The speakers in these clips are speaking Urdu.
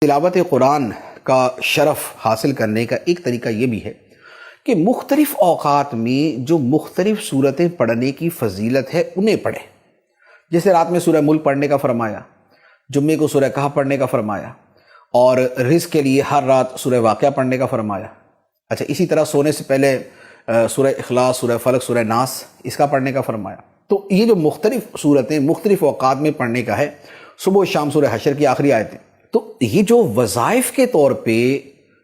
تلاوت قرآن کا شرف حاصل کرنے کا ایک طریقہ یہ بھی ہے کہ مختلف اوقات میں جو مختلف صورتیں پڑھنے کی فضیلت ہے انہیں پڑھیں. جیسے رات میں سورہ ملک پڑھنے کا فرمایا، جمعے کو سورہ کہف پڑھنے کا فرمایا، اور رزق کے لیے ہر رات سورہ واقعہ پڑھنے کا فرمایا. اچھا، اسی طرح سونے سے پہلے سورہ اخلاص، سورہ فلق، سورہ ناس اس کا پڑھنے کا فرمایا. تو یہ جو مختلف صورتیں مختلف اوقات میں پڑھنے کا ہے، صبح و شام سورہ حشر کی آخری آیتیں، تو یہ جو وظائف کے طور پہ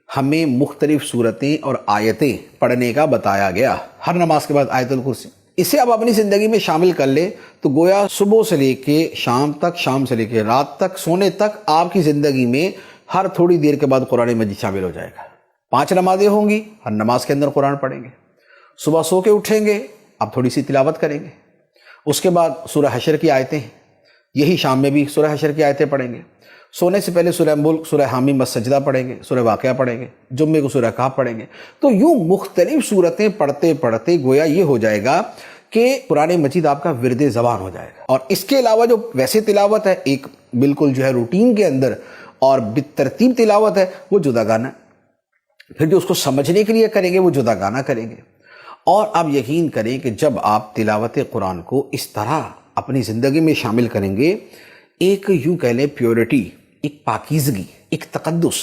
ہمیں مختلف صورتیں اور آیتیں پڑھنے کا بتایا گیا، ہر نماز کے بعد آیت الکرسی، اسے آپ اپنی زندگی میں شامل کر لیں تو گویا صبح سے لے کے شام تک، شام سے لے کے رات تک، سونے تک آپ کی زندگی میں ہر تھوڑی دیر کے بعد قرآن مجید شامل ہو جائے گا. 5 نمازیں ہوں گی، ہر نماز کے اندر قرآن پڑھیں گے. صبح سو کے اٹھیں گے، آپ تھوڑی سی تلاوت کریں گے. اس کے بعد سورہ حشر کی آیتیں، یہی شام میں بھی سورہ حشر کی آیتیں پڑھیں گے. سونے سے پہلے سورہ ملک، سورہ حامیم والسجدہ پڑھیں گے، سورہ واقعہ پڑھیں گے، جمعے کو سورہ کہف پڑھیں گے. تو یوں مختلف صورتیں پڑھتے پڑھتے گویا یہ ہو جائے گا کہ قرآن مجید آپ کا ورد زبان ہو جائے گا. اور اس کے علاوہ جو ویسے تلاوت ہے، ایک بالکل جو ہے روٹین کے اندر اور بالترتیب تلاوت ہے، وہ جدا گانا. پھر جو اس کو سمجھنے کے لیے کریں گے وہ جدا گانا کریں گے. اور آپ یقین کریں کہ جب آپ تلاوت قرآن کو اس طرح اپنی زندگی میں شامل کریں گے، ایک یوں کہہ لیں پیورٹی، ایک پاکیزگی، ایک تقدس،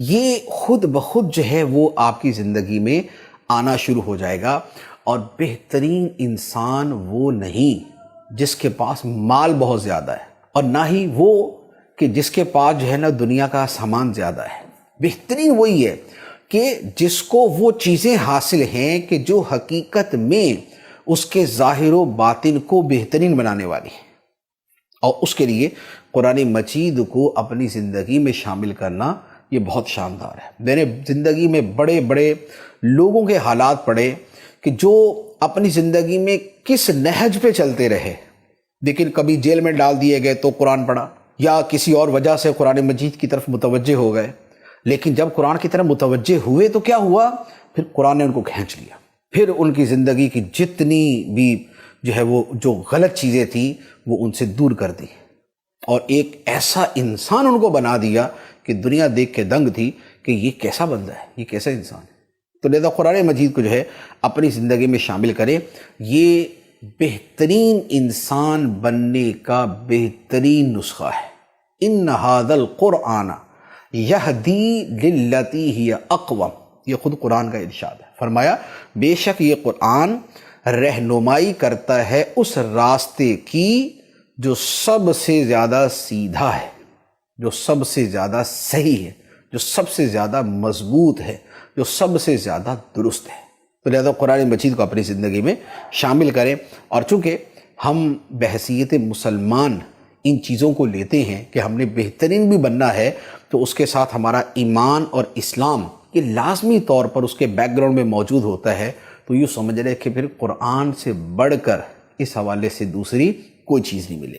یہ خود بخود جو ہے وہ آپ کی زندگی میں آنا شروع ہو جائے گا. اور بہترین انسان وہ نہیں جس کے پاس مال بہت زیادہ ہے، اور نہ ہی وہ کہ جس کے پاس جو ہے نا دنیا کا سامان زیادہ ہے. بہترین وہی ہے کہ جس کو وہ چیزیں حاصل ہیں کہ جو حقیقت میں اس کے ظاہر و باطن کو بہترین بنانے والی ہیں. اور اس کے لیے قرآن مجید کو اپنی زندگی میں شامل کرنا یہ بہت شاندار ہے. میں نے زندگی میں بڑے بڑے لوگوں کے حالات پڑھے کہ جو اپنی زندگی میں کس نہج پہ چلتے رہے، لیکن کبھی جیل میں ڈال دیے گئے تو قرآن پڑھا، یا کسی اور وجہ سے قرآن مجید کی طرف متوجہ ہو گئے، لیکن جب قرآن کی طرف متوجہ ہوئے تو کیا ہوا؟ پھر قرآن نے ان کو کھینچ لیا. پھر ان کی زندگی کی جتنی بھی جو ہے وہ جو غلط چیزیں تھیں وہ ان سے دور کر دی، اور ایک ایسا انسان ان کو بنا دیا کہ دنیا دیکھ کے دنگ تھی کہ یہ کیسا بندہ ہے، یہ کیسا انسان ہے. تو لہذا قرآن مجید کو جو ہے اپنی زندگی میں شامل کریں. یہ بہترین انسان بننے کا بہترین نسخہ ہے. ان ھذا القرآن یہدی للتی ہی اقوم، یہ خود قرآن کا ارشاد ہے. فرمایا بے شک یہ قرآن رہنمائی کرتا ہے اس راستے کی جو سب سے زیادہ سیدھا ہے، جو سب سے زیادہ صحیح ہے، جو سب سے زیادہ مضبوط ہے، جو سب سے زیادہ درست ہے. تو لہذا قرآن مجید کو اپنی زندگی میں شامل کریں. اور چونکہ ہم بحیثیت مسلمان ان چیزوں کو لیتے ہیں کہ ہم نے بہترین بھی بننا ہے، تو اس کے ساتھ ہمارا ایمان اور اسلام یہ لازمی طور پر اس کے بیک گراؤنڈ میں موجود ہوتا ہے. تو یوں سمجھ لیں کہ پھر قرآن سے بڑھ کر اس حوالے سے دوسری کوئی چیز نہیں ملے گی.